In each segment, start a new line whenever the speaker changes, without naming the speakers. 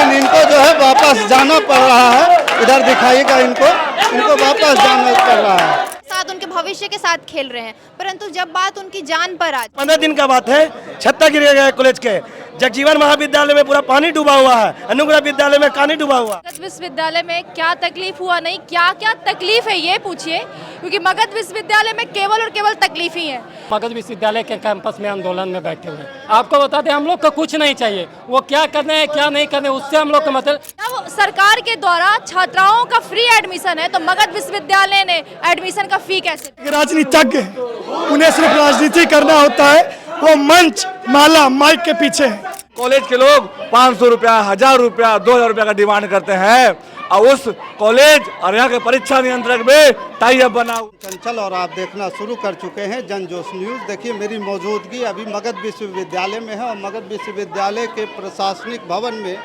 लेकिन इनको जो है वापस जाना पड़ रहा है। इधर दिखाइएगा इनको वापस जाना पड़ रहा है।
साथ उनके भविष्य के साथ खेल रहे हैं, परंतु जब बात उनकी जान पर आती
15 दिन का बात है, छत्ता गिर गया है कॉलेज के। जगजीवन महाविद्यालय में पूरा पानी डूबा हुआ है, अनुग्रह विद्यालय में पानी डूबा हुआ।
मगध विश्वविद्यालय में क्या तकलीफ हुआ नहीं, क्या क्या तकलीफ है ये पूछिए, क्योंकि मगध विश्वविद्यालय में केवल और केवल तकलीफ ही है।
मगध विश्वविद्यालय के कैंपस में आंदोलन में बैठे हुए हैं। आपको बता दें, हम लोग को कुछ नहीं चाहिए, वो क्या करने हैं क्या नहीं करने उससे हम लोग का मतलब।
अब सरकार के द्वारा छात्राओं का फ्री एडमिशन है, तो मगध विश्वविद्यालय ने एडमिशन का फी कैसे?
राजनीतिज्ञ उन्हें सिर्फ राजनीति करना होता है, वो मंच माला माइक के पीछे है।
कॉलेज के लोग 500 रुपया, 1000 रुपया, 2000 रुपया का डिमांड करते हैं और उस कॉलेज और यहाँ के परीक्षा नियंत्रक में टाई अप बना।
चंचल और आप देखना शुरू कर चुके हैं जनजोश न्यूज़। देखिए मेरी मौजूदगी अभी मगध विश्वविद्यालय में है और मगध विश्वविद्यालय के प्रशासनिक भवन में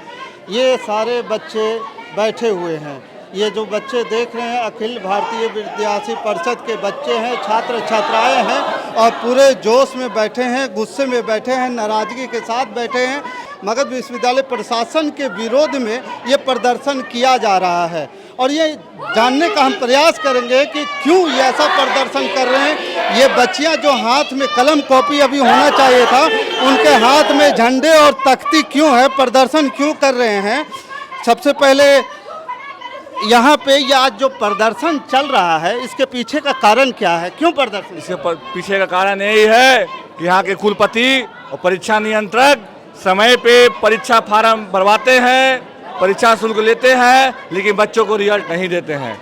ये सारे बच्चे बैठे हुए हैं। ये जो बच्चे देख रहे हैं अखिल भारतीय विद्यार्थी परिषद के बच्चे हैं, छात्र छात्राएं हैं और पूरे जोश में बैठे हैं, गुस्से में बैठे हैं, नाराज़गी के साथ बैठे हैं। मगध विश्वविद्यालय प्रशासन के विरोध में ये प्रदर्शन किया जा रहा है और ये जानने का हम प्रयास करेंगे कि क्यों ये ऐसा प्रदर्शन कर रहे हैं। ये बच्चियां जो हाथ में कलम कॉपी अभी होना चाहिए था, उनके हाथ में झंडे और तख्ती क्यों है, प्रदर्शन क्यों कर रहे हैं। सबसे पहले यहाँ पे ये आज जो प्रदर्शन चल रहा है, इसके पीछे का कारण क्या है, क्यों प्रदर्शन?
इसके पीछे का कारण यही है कि यहाँ के कुलपति और परीक्षा नियंत्रक समय पे परीक्षा फार्म भरवाते हैं, परीक्षा शुल्क लेते हैं, लेकिन बच्चों को रिजल्ट नहीं देते हैं।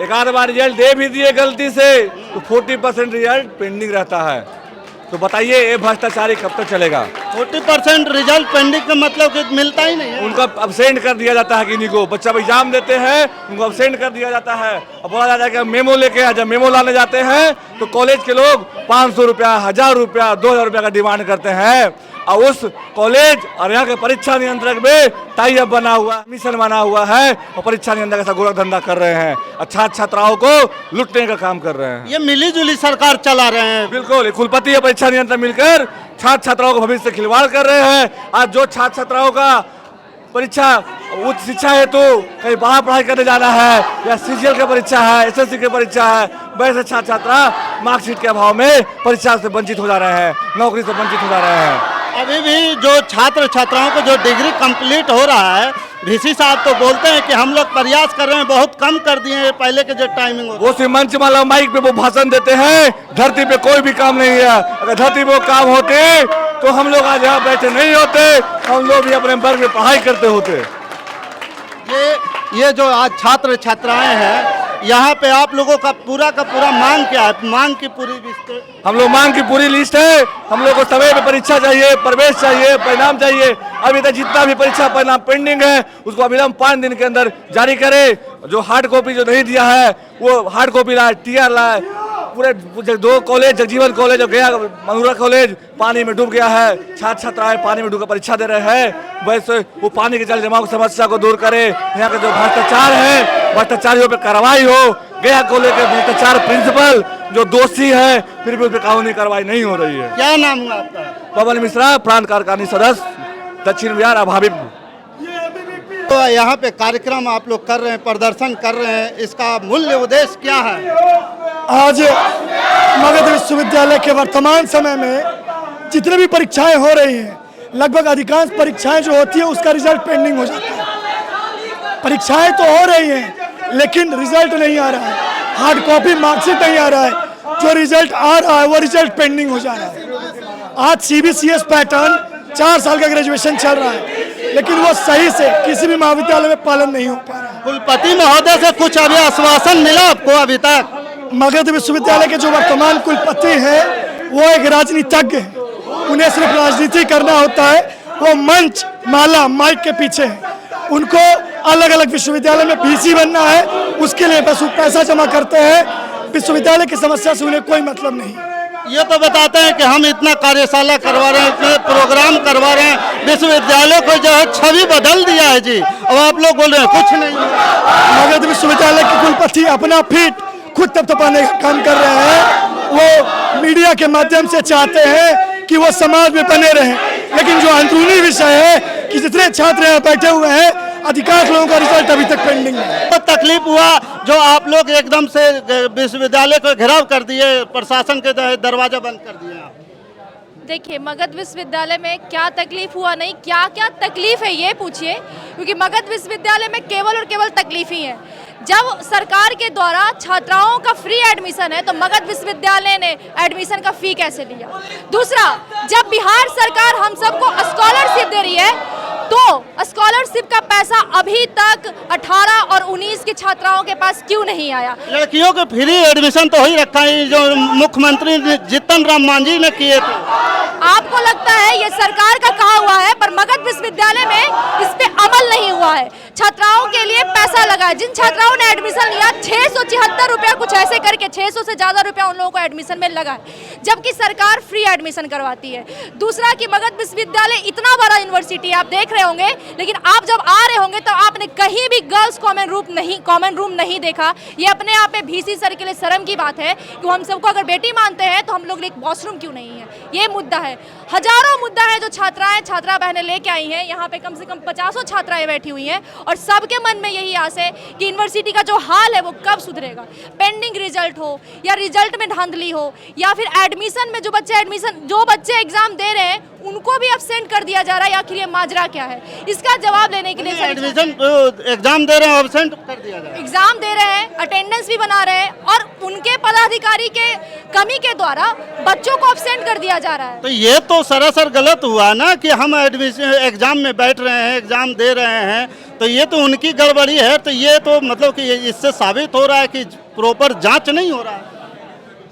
एक आध बार रिजल्ट दे भी दिए गलती से तो 40% रिजल्ट पेंडिंग रहता है। तो बताइए ये भ्रष्टाचारी कब तक चलेगा?
40% रिजल्ट पेंडिंग का मतलब कि मिलता ही नहीं है।
उनका अब्सेंट कर दिया जाता है किन्हीं को, बच्चा एग्जाम देते हैं उनको अब्सेंट कर दिया जाता है और बोला जाता है कि मेमो लेके आ। जब मेमो लाने जाते हैं तो कॉलेज के लोग 500 रुपया, 1000 रुपया, 2000 रुपया का डिमांड करते हैं और उस कॉलेज और यहाँ के परीक्षा नियंत्रक में टाई अप बना हुआ, मिशन बना हुआ है और परीक्षा नियंत्रक ऐसा गोरख धंधा कर रहे हैं और छात्र छात्राओं को लुटने का काम कर रहे हैं।
ये मिली जुली सरकार चला रहे हैं।
बिल्कुल, कुलपति और परीक्षा नियंत्रक मिलकर छात्र छात्राओं को भविष्य से खिलवाड़ कर रहे हैं। आज जो छात्र छात्राओं का परीक्षा उच्च शिक्षा हेतु कहीं बाहर पढ़ाई करने जाना है या सीजीएल की परीक्षा है, एसएससी की परीक्षा है, वैसे छात्र छात्रा मार्कशीट के अभाव में परीक्षा से वंचित हो जा रहे हैं, नौकरी से वंचित हो जा रहे हैं।
अभी भी जो छात्र छात्राओं को जो डिग्री कंप्लीट हो रहा है, वीसी साहब तो बोलते हैं कि हम लोग प्रयास कर रहे हैं, बहुत कम कर दिए हैं पहले के जो टाइमिंग होता है।
वो सिर्फ मंच माला माइक पे वो भाषण देते हैं, धरती पे कोई भी काम नहीं है। अगर धरती पे वो काम होते तो हम लोग आज यहाँ बैठे नहीं होते, हम लोग भी अपने वर्ग में पढ़ाई करते होते।
ये जो आज छात्र छात्राएं हैं, यहाँ पे आप लोगों का पूरा मांग क्या है? मांग की पूरी लिस्ट?
हम लोग मांग की पूरी लिस्ट है। हम लोग को समय पे परीक्षा चाहिए, प्रवेश चाहिए, परिणाम चाहिए। अभी तक जितना भी परीक्षा परिणाम पेंडिंग है उसको अविलंब 5 दिन के अंदर जारी करे। जो हार्ड कॉपी जो नहीं दिया है वो हार्ड कॉपी लाए, टीआर लाए। पूरे 2 कॉलेज, जगजीवन कॉलेज और गया मनोहरा कॉलेज पानी में डूब गया है। छात्र छात्राएं पानी में डूबकर परीक्षा दे रहे हैं। वैसे वो पानी के जल जमाव की समस्या को दूर करे। यहाँ का जो भ्रष्टाचार है, भ्रष्टाचारियों पर कार्रवाई हो। गया कॉलेज के भ्रष्टाचार प्रिंसिपल जो दोषी है, फिर भी उस पर कानूनी कार्रवाई नहीं हो रही है।
क्या नाम हुआ आपका?
पवन मिश्रा, प्रांत कार्यकारिणी सदस्य, दक्षिण बिहार अभावी।
तो यहाँ पे कार्यक्रम आप लोग कर रहे हैं, प्रदर्शन कर रहे हैं, इसका मूल्य उद्देश्य क्या है?
आज मगध विश्वविद्यालय के वर्तमान समय में जितने भी परीक्षाएं हो रही हैं, लगभग अधिकांश परीक्षाएं जो होती है उसका रिजल्ट पेंडिंग हो जाता है। परीक्षाएं तो हो रही हैं लेकिन रिजल्ट नहीं आ रहा है, हार्ड कॉपी मार्कशीट नहीं आ रहा है, जो रिजल्ट आ रहा है वो रिजल्ट पेंडिंग हो जा रहा है। आज CBCS पैटर्न 4 साल का ग्रेजुएशन चल रहा है लेकिन वो सही से किसी भी महाविद्यालय में पालन नहीं हो पा रहा।
कुलपति महोदय से कुछ अभी आश्वासन मिला आपको अभी तक?
मगध विश्वविद्यालय के जो वर्तमान कुलपति हैं वो एक राजनीतिज्ञ हैं, उन्हें सिर्फ राजनीति करना होता है, वो मंच माला माइक के पीछे है। उनको अलग अलग विश्वविद्यालय में VC बनना है, उसके लिए बस वो पैसा जमा करते हैं। विश्वविद्यालय की समस्या से उन्हें कोई मतलब नहीं।
ये तो बताते हैं कि हम इतना कार्यशाला करवा रहे हैं, इतने प्रोग्राम करवा रहे हैं, विश्वविद्यालय को जो है छवि बदल दिया है जी। अब आप लोग बोल रहे हैं कुछ नहीं।
मगध विश्वविद्यालय के कुलपति अपना फीट खुद थपथपाने का काम कर रहे हैं। वो मीडिया के माध्यम से चाहते हैं कि वो समाज में बने रहें, लेकिन जो अंदरूनी विषय है कि जितने छात्र यहाँ बैठे हुए हैं अधिकांश लोगों का रिजल्ट अभी तक पेंडिंग है।
तो तकलीफ हुआ जो आप लोग एकदम से विश्वविद्यालय को घेराव कर दिए, प्रशासन के दरवाजा बंद कर दिए आप?
देखिए, मगध विश्वविद्यालय में क्या तकलीफ हुआ नहीं, क्या क्या तकलीफ है ये पूछिए, क्योंकि मगध विश्वविद्यालय में केवल और केवल तकलीफ ही है। जब सरकार के द्वारा छात्राओं का फ्री एडमिशन है तो मगध विश्वविद्यालय ने एडमिशन का फी कैसे लिया? दूसरा, जब बिहार सरकार हम सबको स्कॉलरशिप दे रही है तो स्कॉलरशिप का पैसा अभी तक 18 और 19 की छात्राओं के पास क्यों नहीं आया?
लड़कियों के फ्री एडमिशन तो ही रखा है जो मुख्यमंत्री जीतन राम मांझी ने किए थे।
आपको लगता है ये सरकार का कहा हुआ है, पर मगध विश्वविद्यालय में इस पे अमल नहीं हुआ है। छात्राओं के लिए पैसा लगा है, जिन छात्राओं ने एडमिशन लिया 676 रुपया कुछ ऐसे करके 600 से ज्यादा रुपया उन लोगों को एडमिशन में लगा है, जबकि सरकार फ्री एडमिशन करवाती है। दूसरा कि मगध विश्वविद्यालय इतना बड़ा यूनिवर्सिटी आप देख रहे होंगे, लेकिन आप जब आ रहे होंगे तो आपने कहीं भी गर्ल्स कॉमन रूम नहीं देखा। ये अपने आप में VC सर के लिए शर्म की बात है कि हम सबको अगर बेटी मानते हैं तो हम लोग लिए वॉशरूम क्यों नहीं है? ये मुद्दा है। हजारों मुद्दा है जो छात्रा बहनें लेके आई हैं। यहाँ पे कम से कम 50 छात्राएं बैठी हुई हैं और सबके मन में यही आस है कि यूनिवर्सिटी का जो हाल है वो कब सुधरेगा। पेंडिंग रिजल्ट हो या रिजल्ट में धांधली हो या फिर एडमिशन में जो बच्चे एग्जाम दे रहे हैं उनको भी अब्सेंट कर दिया जा रहा है। आखिर ये माजरा क्या है? इसका जवाब लेने के लिए
एडमिशन एग्जाम दे रहे हैं, अब्सेंट कर दिया जा रहा है।
एग्जाम दे रहे हैं, अटेंडेंस भी बना रहे हैं और उनके पदाधिकारी के कमी के द्वारा बच्चों को अब्सेंट कर दिया जा रहा है।
तो ये तो सरासर गलत हुआ ना कि हम एडमिशन एग्जाम में बैठ रहे हैं, एग्जाम दे रहे हैं, तो ये तो उनकी गड़बड़ी है। तो ये तो मतलब कि इससे साबित हो रहा है कि प्रॉपर जांच नहीं हो रहा है।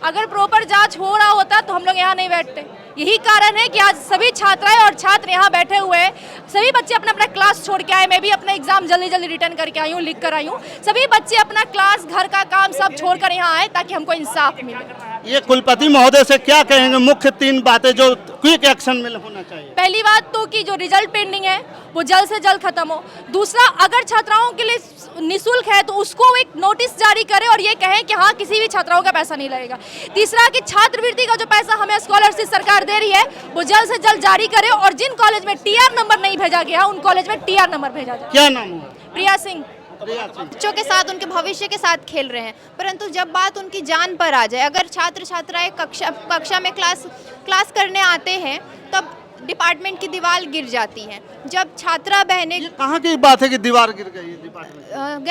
अगर प्रॉपर जांच हो रहा होता तो हम लोग यहाँ नहीं बैठते। यही कारण है कि आज सभी छात्राएं और छात्र यहाँ बैठे हुए हैं। सभी बच्चे अपना अपना क्लास छोड़ के आए। मैं भी अपना एग्जाम जल्दी रिटर्न करके आई हूँ, लिख कर आई हूँ। सभी बच्चे अपना क्लास, घर का काम सब छोड़कर यहाँ आए ताकि हमको इंसाफ मिले।
ये कुलपति महोदय से क्या कहेंगे मुख्य 3 बातें जो क्विक एक्शन में होना चाहिए?
पहली बात तो कि जो रिजल्ट पेंडिंग है वो जल्द से जल्द खत्म हो। दूसरा, अगर छात्राओं के लिए निःशुल्क है तो उसको एक नोटिस जारी करे और ये कहें कि हाँ किसी भी छात्राओं का पैसा नहीं लगेगा। तीसरा कि छात्रवृत्ति का जो पैसा हमें स्कॉलरशिप सरकार दे रही है वो जल्द से जल्द जारी करे और जिन कॉलेज में TR नंबर नहीं भेजा गया उन कॉलेज में TR नंबर भेजा जाए।
क्या नाम हुआ?
प्रिया सिंह।
बच्चों के साथ, उनके भविष्य के साथ खेल रहे हैं, परंतु जब बात उनकी जान पर आ जाए, अगर छात्र छात्राएं कक्षा में क्लास करने आते हैं तब डिपार्टमेंट की दीवार गिर जाती है। जब छात्रा बहनें,
कहाँ की बात है कि दीवार गिर गई है? डिपार्टमेंट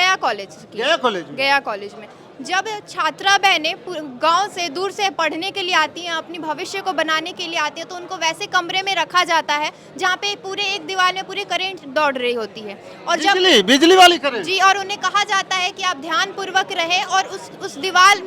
गया कॉलेज में जब छात्रा बहनें गांव से दूर से पढ़ने के लिए आती हैं, अपनी भविष्य को बनाने के लिए आती हैं, तो उनको वैसे कमरे में रखा जाता है जहां पे पूरे एक दीवार में पूरी करंट दौड़ रही होती है और
बिजली वाली करंट जी,
और उन्हें कहा जाता है कि आप ध्यानपूर्वक रहें और उस दीवार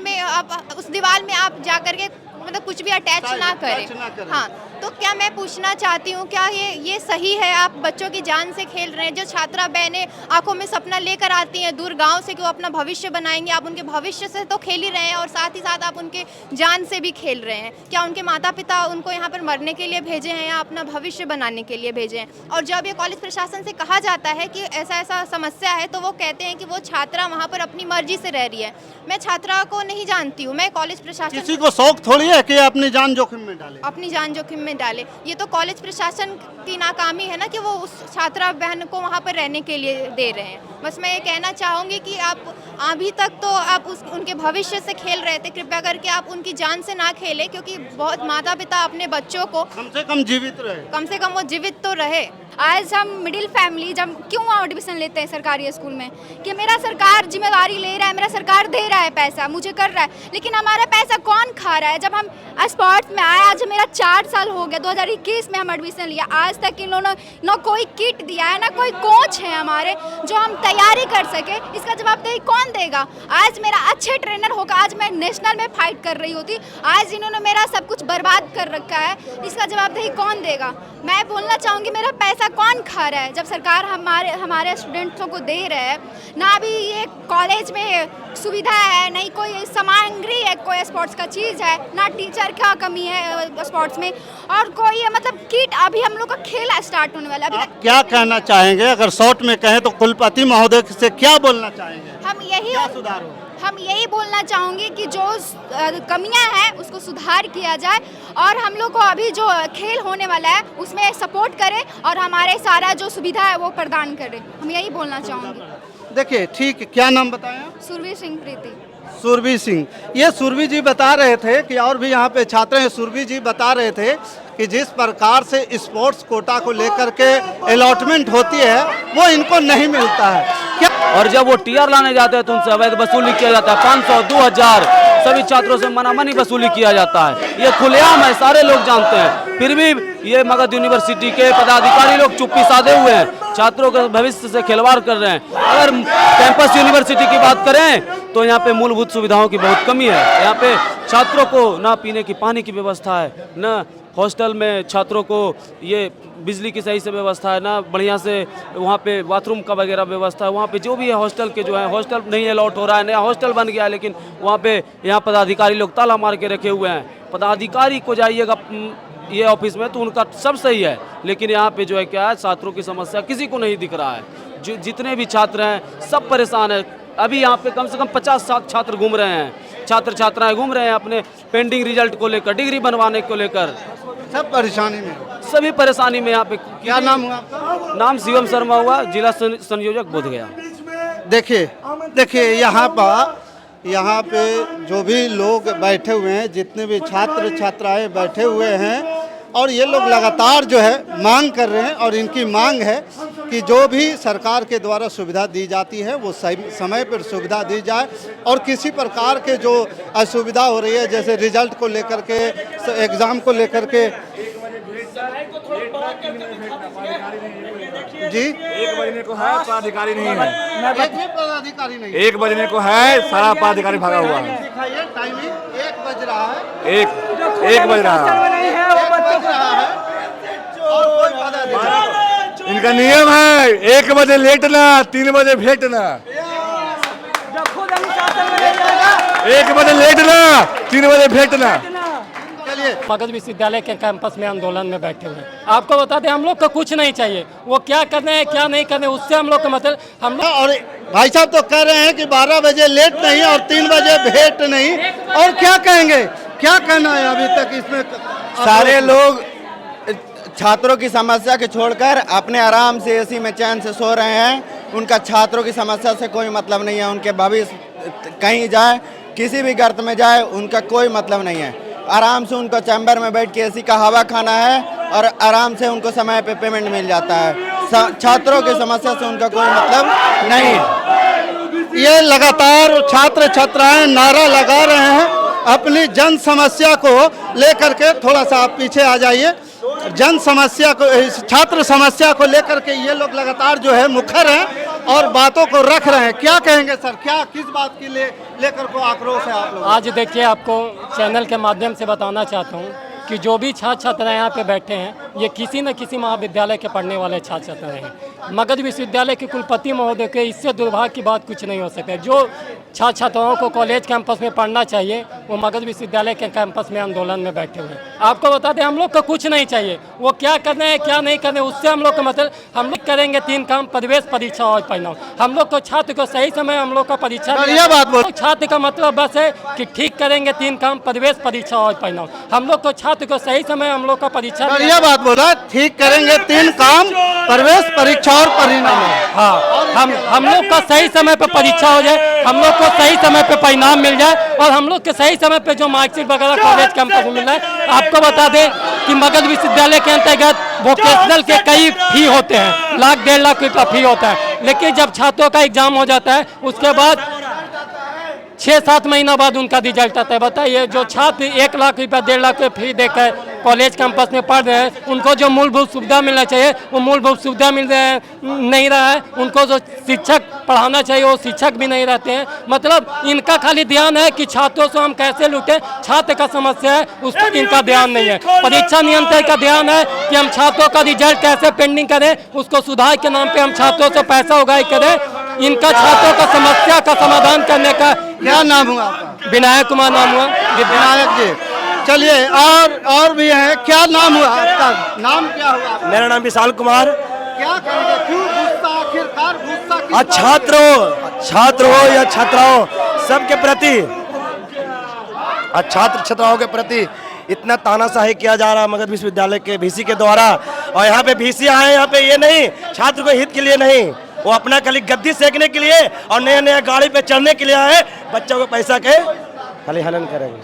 में आप जाकर के मतलब कुछ भी अटैच ना करें। हाँ, तो क्या मैं पूछना चाहती हूँ, क्या ये सही है? आप बच्चों की जान से खेल रहे हैं। जो छात्रा बहनें आंखों में सपना लेकर आती हैं दूर गांव से कि वो अपना भविष्य बनाएंगे, आप उनके भविष्य से तो खेल ही रहे हैं और साथ ही साथ आप उनके जान से भी खेल रहे हैं। क्या उनके माता पिता उनको यहाँ पर मरने के लिए भेजे हैं या अपना भविष्य बनाने के लिए भेजे हैं? और जब ये कॉलेज प्रशासन से कहा जाता है कि ऐसा समस्या है तो वो कहते हैं कि वो छात्रा वहाँ पर अपनी मर्जी से रह रही है। मैं छात्रा को नहीं जानती हूँ, मैं कॉलेज प्रशासन,
किसी को शौक थोड़ी है कि अपनी जान जोखिम में डाले,
अपनी जान जोखिम में डाले। ये तो कॉलेज प्रशासन की नाकामी है ना कि वो उस छात्रा बहन को वहाँ पर रहने के लिए दे रहे हैं। बस मैं ये कहना चाहूँगी कि आप अभी तक तो आप उनके भविष्य से खेल रहे थे, कृपया करके आप उनकी जान से ना खेलें, क्योंकि बहुत माता पिता अपने बच्चों को
कम से कम जीवित रहे,
कम से कम वो जीवित तो रहे।
आज हम मिडिल फैमिली जब क्यों एडमिशन लेते हैं सरकारी स्कूल में कि मेरा सरकार जिम्मेदारी ले रहा है, मेरा सरकार दे रहा है पैसा, मुझे कर रहा है, लेकिन हमारा पैसा कौन खा रहा है? जब हम स्पोर्ट्स में आए, आज मेरा 4 साल हो गया, 2021 में हम एडमिशन लिया, आज तक इन्होंने ना कोई किट दिया है, ना कोई कोच है हमारे जो हम तैयारी कर सके। इसका जवाबदेही कौन देगा? आज मेरा अच्छे ट्रेनर होगा, आज मैं नेशनल में फाइट कर रही होती, आज इन्होंने मेरा सब कुछ बर्बाद कर रखा है। इसका जवाबदेही कौन देगा? मैं बोलना चाहूँगी, मेरा पैसा कौन खा रहा है? जब सरकार हमारे स्टूडेंट्सों को दे रहे हैं, ना भी ये कॉलेज में सुविधा है, नहीं कोई सामग्री है, कोई स्पोर्ट्स का चीज़ है, ना टीचर का कमी है स्पोर्ट्स में, और कोई मतलब किट। अभी हम लोग का खेल स्टार्ट होने वाला है।
आप क्या कहना चाहेंगे? अगर शॉर्ट में कहें तो कुलपति महोदय से क्या बोलना चाहेंगे?
हम यही
क्या सुधार हो?
हम यही बोलना चाहूँगी कि जो कमियां हैं उसको सुधार किया जाए और हम लोग को अभी जो खेल होने वाला है उसमें सपोर्ट करें और हमारे सारा जो सुविधा है वो प्रदान करें। हम यही बोलना चाहूँगी।
देखिए ठीक, क्या नाम बताएं आप?
सुरवीर सिंह प्रीति।
सुरभि सिंह, ये सुरभि जी बता रहे थे कि और भी यहाँ पे छात्र हैं। सुरभि जी बता रहे थे कि जिस प्रकार से स्पोर्ट्स कोटा को लेकर के अलॉटमेंट होती है वो इनको नहीं मिलता है क्या?
और जब वो टीआर लाने जाते हैं तो उनसे अवैध वसूली किया जाता है। 500, 2000 सभी छात्रों से मनामनी वसूली किया जाता है। ये खुलेआम है, सारे लोग जानते हैं। फिर भी ये मगध यूनिवर्सिटी के पदाधिकारी लोग चुप्पी साधे हुए हैं, छात्रों के भविष्य से खिलवाड़ कर रहे हैं। अगर कैंपस यूनिवर्सिटी की बात करें तो यहाँ पे मूलभूत सुविधाओं की बहुत कमी है। यहाँ पे छात्रों को ना पीने की पानी की व्यवस्था है, न हॉस्टल में छात्रों को ये बिजली की सही से व्यवस्था है, ना बढ़िया से वहाँ पे बाथरूम का वगैरह व्यवस्था है। वहाँ पे जो भी है हॉस्टल के जो है, हॉस्टल नहीं अलॉट हो रहा है, नया हॉस्टल बन गया है, लेकिन वहाँ पे यहाँ पदाधिकारी लोग ताला मार के रखे हुए हैं। पदाधिकारी को जाइएगा ये ऑफिस में तो उनका सब सही है, लेकिन यहाँ पे जो है क्या है, छात्रों की समस्या किसी को नहीं दिख रहा है। जो जितने भी छात्र हैं सब परेशान हैं। अभी यहाँ पे कम से कम 50-60 छात्र घूम रहे हैं, छात्र छात्राएं घूम रहे हैं अपने पेंडिंग रिजल्ट को लेकर, डिग्री बनवाने को लेकर।
सब परेशानी में,
सभी परेशानी में यहाँ पे।
क्या नाम हुआ आपका?
नाम शिवम शर्मा हुआ, जिला संयोजक बोधगया।
देखिए यहाँ पे जो भी लोग बैठे हुए हैं, जितने भी छात्र छात्राएं बैठे हुए हैं, और ये लोग लगातार जो है मांग कर रहे हैं। और इनकी मांग है कि जो भी सरकार के द्वारा सुविधा दी जाती है वो सही समय पर सुविधा दी जाए, और किसी प्रकार के जो असुविधा हो रही है, जैसे रिजल्ट को लेकर के, एग्ज़ाम को लेकर के। जी
1 बजने को है, पदाधिकारी नहीं है।
एक भी पदाधिकारी नहीं।
1 बजने को है, सारा पदाधिकारी भागा हुआ है।
दिखाइए टाइमिंग, 1 बज रहा है।
1 बज रहा है।
और कोई पदाधिकारी,
इनका नियम है 1 बजे लेटना, 3 बजे भेटना। 1 बजे लेटना, 3 बजे भेटना।
मगध विश्वविद्यालय के कैंपस में आंदोलन में बैठे हुए हैं। आपको बता दें, हम लोग को कुछ नहीं चाहिए, वो क्या करने हैं क्या नहीं करने उससे हम लोग का मतलब हम लोग।
और भाई साहब तो कह रहे हैं कि 12 बजे लेट नहीं और 3 बजे भेंट नहीं, और क्या कहेंगे, क्या कहना है अभी तक इसमें?
सारे लोग छात्रों की समस्या के छोड़कर अपने आराम से एसी में चैन से सो रहे हैं। उनका छात्रों की समस्या से कोई मतलब नहीं है। उनके भविष्य कहीं जाए, किसी भी गर्त में जाए, उनका कोई मतलब नहीं है। आराम से उनको चैम्बर में बैठ के एसी का हवा खाना है और आराम से उनको समय पे पेमेंट मिल जाता है। छात्रों की समस्या से उनका कोई मतलब नहीं है।
ये लगातार छात्र छात्राएं नारा लगा रहे हैं अपनी जन समस्या को लेकर के। थोड़ा सा आप पीछे आ जाइए। जन समस्या को, छात्र समस्या को लेकर के ये लोग लगातार जो है मुखर हैं और बातों को रख रहे हैं। क्या कहेंगे सर, क्या किस बात की लेकर को आक्रोश है आप लोग?
आज देखिए, आपको चैनल के माध्यम से बताना चाहता हूँ कि जो भी छात्र छात्राएं यहाँ पे बैठे हैं, ये किसी न किसी महाविद्यालय के पढ़ने वाले छात्र छात्राएं हैं। मगध विश्वविद्यालय के कुलपति महोदय के इससे दुर्भाग्य की बात कुछ नहीं हो सकती। जो छात्र छात्राओं को कॉलेज कैंपस में पढ़ना चाहिए वो मगध विश्वविद्यालय के कैंपस में आंदोलन में बैठे हुए हैं। आपको बता दें, हम लोग को कुछ नहीं चाहिए, वो क्या करने हैं क्या नहीं करने उससे हम लोग का मतलब। हम लोग करेंगे 3 काम: प्रवेश, परीक्षा और परिणाम। हम लोग को छात्र को सही समय हम लोग का परीक्षा, छात्र का मतलब बस है कि ठीक करेंगे 3 काम: प्रवेश, परीक्षा और परिणाम। हम लोग को छात्र को सही समय हम लोग का परीक्षा,
बढ़िया बात बोला, ठीक करेंगे 3 काम: प्रवेश, परीक्षा और परिणाम।
हाँ, हम लोग का सही समय पर परीक्षा हो जाए, हम लोग को सही समय पे परिणाम मिल जाए, और हम लोग के सही समय पे जो मार्कशीट वगैरह कॉलेज कैंपस में मिल जाए। आपको बता दें कि मगध विश्वविद्यालय के अंतर्गत वोकेशनल के कई फी होते हैं, 1.5 लाख रुपया फी होता है, लेकिन जब छात्रों का एग्जाम हो जाता है उसके बाद 6-7 महीना बाद उनका रिजल्ट आता है। बताइए, जो छात्र 1 लाख रुपया 1.5 लाख रुपये फी देकर कॉलेज कैंपस में पढ़ रहे हैं, उनको जो मूलभूत सुविधा मिलना चाहिए वो मूलभूत सुविधा नहीं रहा है। उनको जो शिक्षक पढ़ाना चाहिए वो शिक्षक भी नहीं रहते हैं। मतलब इनका खाली ध्यान है कि छात्रों से हम कैसे लूटें, छात्र का समस्या है उस पर इनका ध्यान नहीं है। परीक्षा नियंत्रक का ध्यान है कि हम छात्रों का रिजल्ट कैसे पेंडिंग करें, उसको सुधार के नाम पे हम छात्रों से पैसा उगाई करें। इनका छात्रों का समस्या का समाधान करने का।
क्या नाम हुआ आपका?
विनायक कुमार नाम हुआ।
विनायक जी, चलिए और भी हैं। क्या नाम हुआ आपका? नाम क्या हुआ?
मेरा नाम विशाल कुमार।
क्या कहेंगे, क्यों गुस्सा, आखिरकार गुस्सा?
छात्र हो या छात्राओं, सबके प्रति और छात्र छात्राओं के प्रति इतना तानाशाही किया जा रहा है मगध विश्वविद्यालय के वीसी के द्वारा। और यहाँ पे वीसी आए, यहाँ पे ये नहीं छात्र को हित के लिए नहीं, वो अपना खाली गद्दी सेकने के लिए और नया नया गाड़ी पे चढ़ने के लिए आए, बच्चों को पैसा के खाली हनन करेंगे।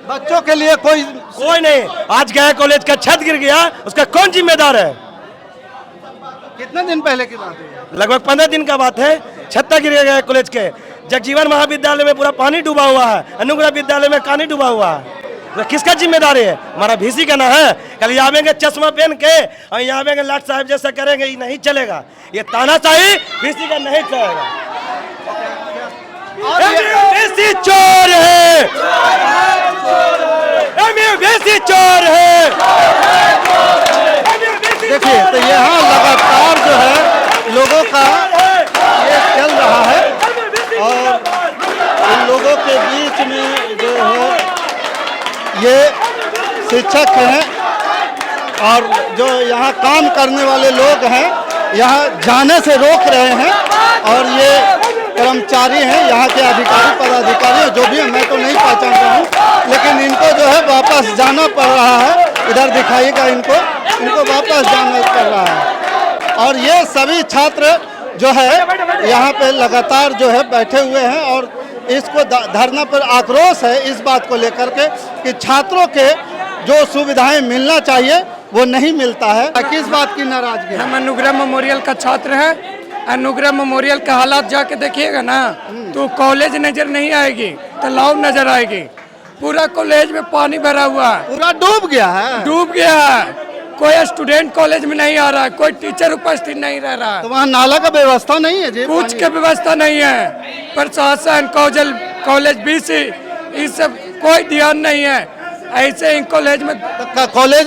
बच्चों के लिए कोई
नहीं। आज गया कॉलेज का छत गिर गया, उसका कौन जिम्मेदार है?
कितने दिन पहले की बात है?
लगभग 15 दिन का बात है। छत्ता गिर गया कॉलेज के। जगजीवन महाविद्यालय में पूरा पानी डूबा हुआ है, अनुग्रह विद्यालय में पानी डूबा हुआ है। तो किसका जिम्मेदारी है? हमारा वीसी का ना है। कल आवेंगे चश्मा पहन के और यहाँ आवेंगे लाट साहब जैसा करेंगे, ये नहीं चलेगा। ये तानाशाही वीसी का नहीं चलेगा। वीसी चोर है, वीसी चोर है।
देखिए तो यहाँ लगातार जो है लोगों का ये चल रहा है और इन लोगों के बीच में जो है ये शिक्षक हैं और जो यहाँ काम करने वाले लोग हैं यहाँ जाने से रोक रहे हैं और ये कर्मचारी हैं, यहाँ के अधिकारी पदाधिकारी जो भी हैं, मैं तो नहीं पहचान रहा हूँ, लेकिन इनको जो है वापस जाना पड़ रहा है। इधर दिखाइएगा इनको वापस जाना पड़ रहा है। और ये सभी छात्र जो है यहाँ पे लगातार जो है बैठे हुए हैं और इसको धरना पर आक्रोश है इस बात को लेकर के कि छात्रों के जो सुविधाएं मिलना चाहिए वो नहीं मिलता है। किस बात की नाराजगी?
हम अनुग्रह मेमोरियल का छात्र है। अनुग्रह मेमोरियल का हालात जाके देखिएगा ना तो कॉलेज नजर नहीं आएगी, तालाब नजर आएगी। पूरा कॉलेज में पानी भरा हुआ है,
पूरा डूब गया है,
डूब गया है। कोई स्टूडेंट कॉलेज में नहीं आ रहा है, कोई टीचर उपस्थित नहीं रह रहा है।
तो वहाँ नाला का व्यवस्था नहीं है जी?
कुछ की व्यवस्था नहीं है। प्रशासन, कॉलेज बीसी, इस सब कोई ध्यान नहीं है। ऐसे इन कॉलेज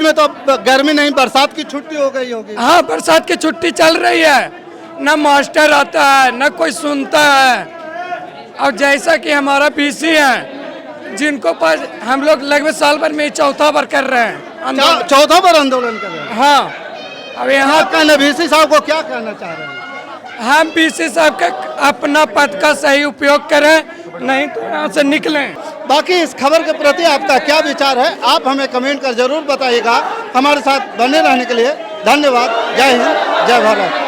में
तो गर्मी नहीं, बरसात की छुट्टी हो गई होगी।
हाँ, बरसात की छुट्टी चल रही है, न मास्टर आता है न कोई सुनता है। और जैसा कि हमारा बीसी है जिनको पास हम लोग लगभग साल भर में चौथा बार कर रहे हैं,
चौथा बार आंदोलन कर रहे हैं।
हाँ, अब यहाँ
का बीसी साहब को क्या कहना चाह रहे हैं?
हम बीसी साहब का अपना पद का सही उपयोग करें, नहीं तो यहाँ से निकलें।
बाकी इस खबर के प्रति आपका क्या विचार है आप हमें कमेंट कर जरूर बताइएगा। हमारे साथ बने रहने के लिए धन्यवाद। जय हिंद, जय भारत।